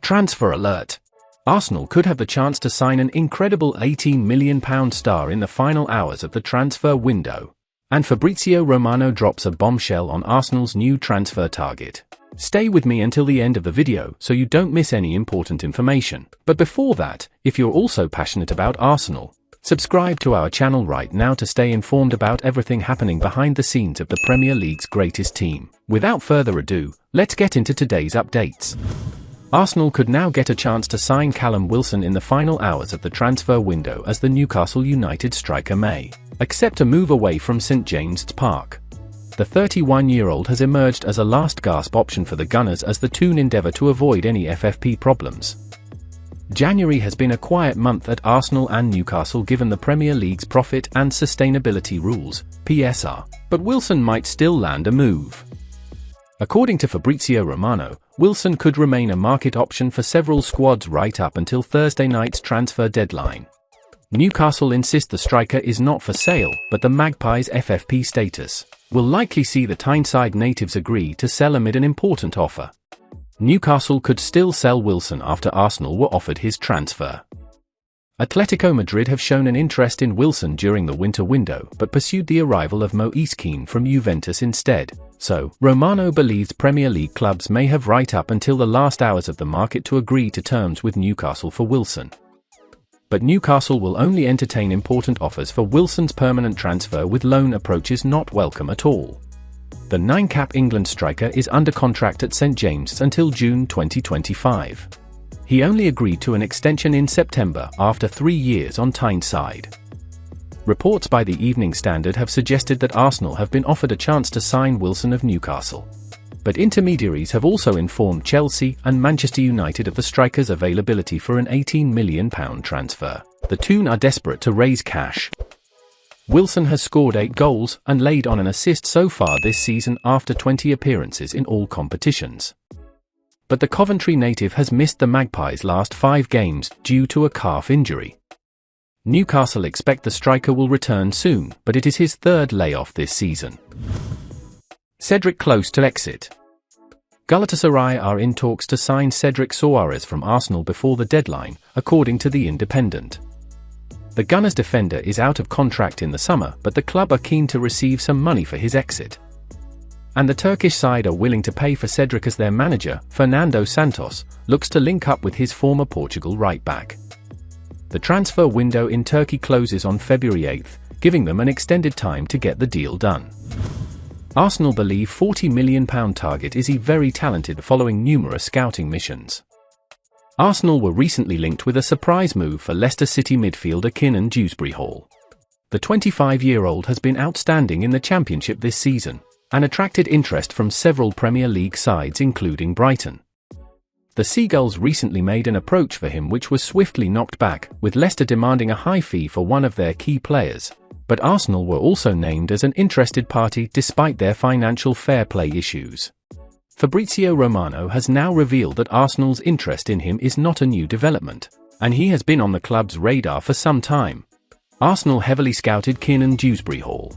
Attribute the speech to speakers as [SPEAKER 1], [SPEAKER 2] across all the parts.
[SPEAKER 1] Transfer alert! Arsenal could have the chance to sign an incredible £18 million star in the final hours of the transfer window. And Fabrizio Romano drops a bombshell on Arsenal's new transfer target. Stay with me until the end of the video so you don't miss any important information. But before that, if you're also passionate about Arsenal, subscribe to our channel right now to stay informed about everything happening behind the scenes of the Premier League's greatest team. Without further ado, let's get into today's updates. Arsenal could now get a chance to sign Callum Wilson in the final hours of the transfer window, as the Newcastle United striker may accept a move away from St James's Park. The 31-year-old has emerged as a last-gasp option for the Gunners as the Toon endeavour to avoid any FFP problems. January has been a quiet month at Arsenal and Newcastle given the Premier League's profit and sustainability rules, PSR, but Wilson might still land a move. According to Fabrizio Romano, Wilson could remain a market option for several squads right up until Thursday night's transfer deadline. Newcastle insist the striker is not for sale, but the Magpies FFP status will likely see the Tyneside natives agree to sell amid an important offer. Newcastle could still sell Wilson after Arsenal were offered his transfer. Atletico Madrid have shown an interest in Wilson during the winter window but pursued the arrival of Moise Kean from Juventus instead. So, Romano believes Premier League clubs may have right up until the last hours of the market to agree to terms with Newcastle for Wilson. But Newcastle will only entertain important offers for Wilson's permanent transfer, with loan approaches not welcome at all. The 9-cap England striker is under contract at St James's until June 2025. He only agreed to an extension in September after 3 years on Tyneside. Reports by the Evening Standard have suggested that Arsenal have been offered a chance to sign Wilson of Newcastle. But intermediaries have also informed Chelsea and Manchester United of the striker's availability for an £18 million transfer. The Toon are desperate to raise cash. Wilson has scored 8 goals and laid on an assist so far this season after 20 appearances in all competitions. But the Coventry native has missed the Magpies' last 5 games due to a calf injury. Newcastle expect the striker will return soon, but it is his 3rd layoff this season. Cedric close to exit. Galatasaray are in talks to sign Cedric Soares from Arsenal before the deadline, according to The Independent. The Gunners defender is out of contract in the summer, but the club are keen to receive some money for his exit. And the Turkish side are willing to pay for Cedric as their manager, Fernando Santos, looks to link up with his former Portugal right-back. The transfer window in Turkey closes on February 8th, giving them an extended time to get the deal done. Arsenal believe £40 million target is very talented following numerous scouting missions. Arsenal were recently linked with a surprise move for Leicester City midfielder Kiernan Dewsbury-Hall. The 25-year-old has been outstanding in the Championship this season, and attracted interest from several Premier League sides including Brighton. The Seagulls recently made an approach for him which was swiftly knocked back, with Leicester demanding a high fee for one of their key players, but Arsenal were also named as an interested party despite their financial fair play issues. Fabrizio Romano has now revealed that Arsenal's interest in him is not a new development, and he has been on the club's radar for some time. Arsenal heavily scouted Kiernan Dewsbury-Hall.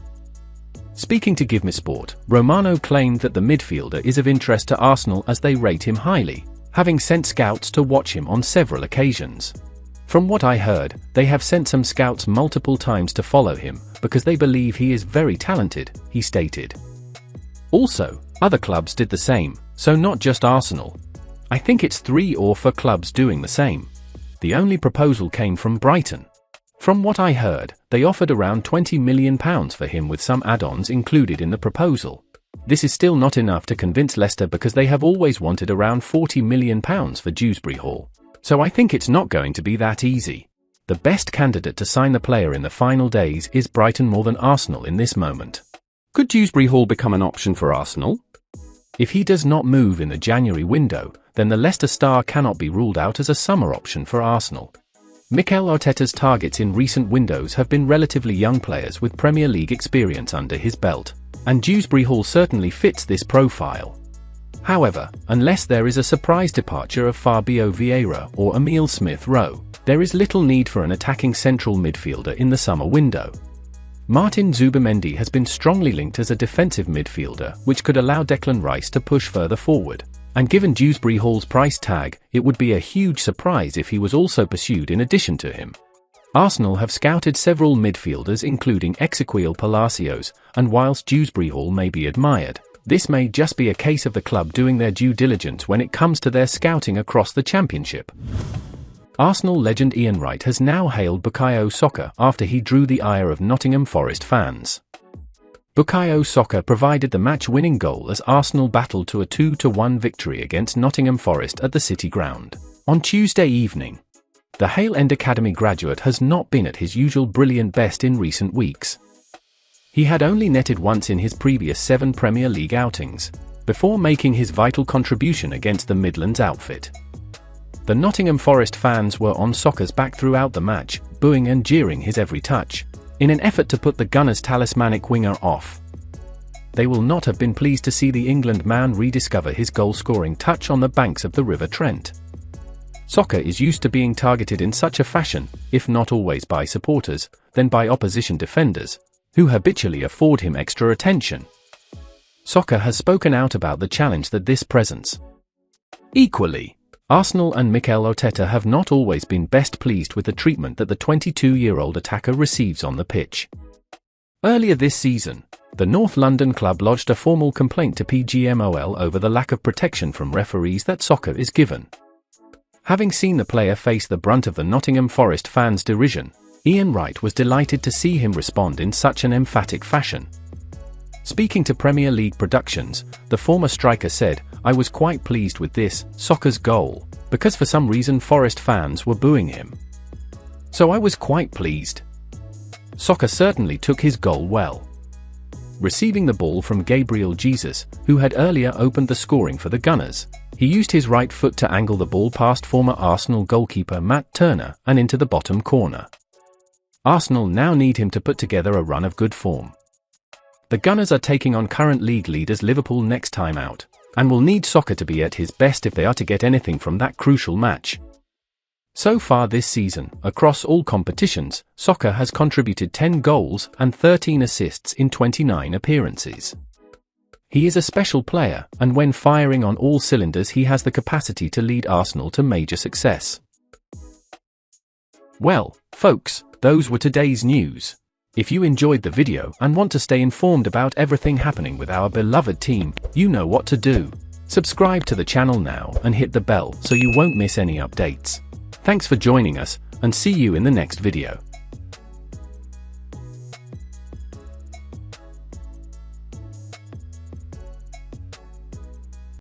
[SPEAKER 1] Speaking to Give Me Sport, Romano claimed that the midfielder is of interest to Arsenal as they rate him highly, having sent scouts to watch him on several occasions. From what I heard, they have sent some scouts multiple times to follow him, because they believe he is very talented, he stated. Also, other clubs did the same, so not just Arsenal. I think it's 3 or 4 clubs doing the same. The only proposal came from Brighton. From what I heard, they offered around £20 million for him with some add-ons included in the proposal. This is still not enough to convince Leicester because they have always wanted around £40 million for Dewsbury-Hall. So I think it's not going to be that easy. The best candidate to sign the player in the final days is Brighton more than Arsenal in this moment. Could Dewsbury-Hall become an option for Arsenal? If he does not move in the January window, then the Leicester star cannot be ruled out as a summer option for Arsenal. Mikel Arteta's targets in recent windows have been relatively young players with Premier League experience under his belt, and Dewsbury-Hall certainly fits this profile. However, unless there is a surprise departure of Fabio Vieira or Emile Smith-Rowe, there is little need for an attacking central midfielder in the summer window. Martin Zubimendi has been strongly linked as a defensive midfielder, which could allow Declan Rice to push further forward. And given Dewsbury Hall's price tag, it would be a huge surprise if he was also pursued in addition to him. Arsenal have scouted several midfielders including Ezequiel Palacios, and whilst Dewsbury Hall may be admired, this may just be a case of the club doing their due diligence when it comes to their scouting across the Championship. Arsenal legend Ian Wright has now hailed Bukayo Saka after he drew the ire of Nottingham Forest fans. Bukayo Saka provided the match-winning goal as Arsenal battled to a 2-1 victory against Nottingham Forest at the City Ground on Tuesday evening. The Hale End Academy graduate has not been at his usual brilliant best in recent weeks. He had only netted once in his previous 7 Premier League outings, before making his vital contribution against the Midlands outfit. The Nottingham Forest fans were on Saka's back throughout the match, booing and jeering his every touch, in an effort to put the Gunners' talismanic winger off. They will not have been pleased to see the England man rediscover his goal-scoring touch on the banks of the River Trent. Saka is used to being targeted in such a fashion, if not always by supporters, then by opposition defenders, who habitually afford him extra attention. Saka has spoken out about the challenge that this presents. Equally, Arsenal and Mikel Arteta have not always been best pleased with the treatment that the 22-year-old attacker receives on the pitch. Earlier this season, the North London club lodged a formal complaint to PGMOL over the lack of protection from referees that Saka is given. Having seen the player face the brunt of the Nottingham Forest fans' derision, Ian Wright was delighted to see him respond in such an emphatic fashion. Speaking to Premier League Productions, the former striker said, "I was quite pleased with this, Saka's goal, because for some reason Forest fans were booing him. So I was quite pleased. Saka certainly took his goal well." Receiving the ball from Gabriel Jesus, who had earlier opened the scoring for the Gunners, he used his right foot to angle the ball past former Arsenal goalkeeper Matt Turner and into the bottom corner. Arsenal now need him to put together a run of good form. The Gunners are taking on current league leaders Liverpool next time out, and will need Saka to be at his best if they are to get anything from that crucial match. So far this season, across all competitions, Saka has contributed 10 goals and 13 assists in 29 appearances. He is a special player, and when firing on all cylinders he has the capacity to lead Arsenal to major success. Well, folks, those were today's news. If you enjoyed the video and want to stay informed about everything happening with our beloved team, you know what to do. Subscribe to the channel now and hit the bell so you won't miss any updates. Thanks for joining us, and see you in the next video.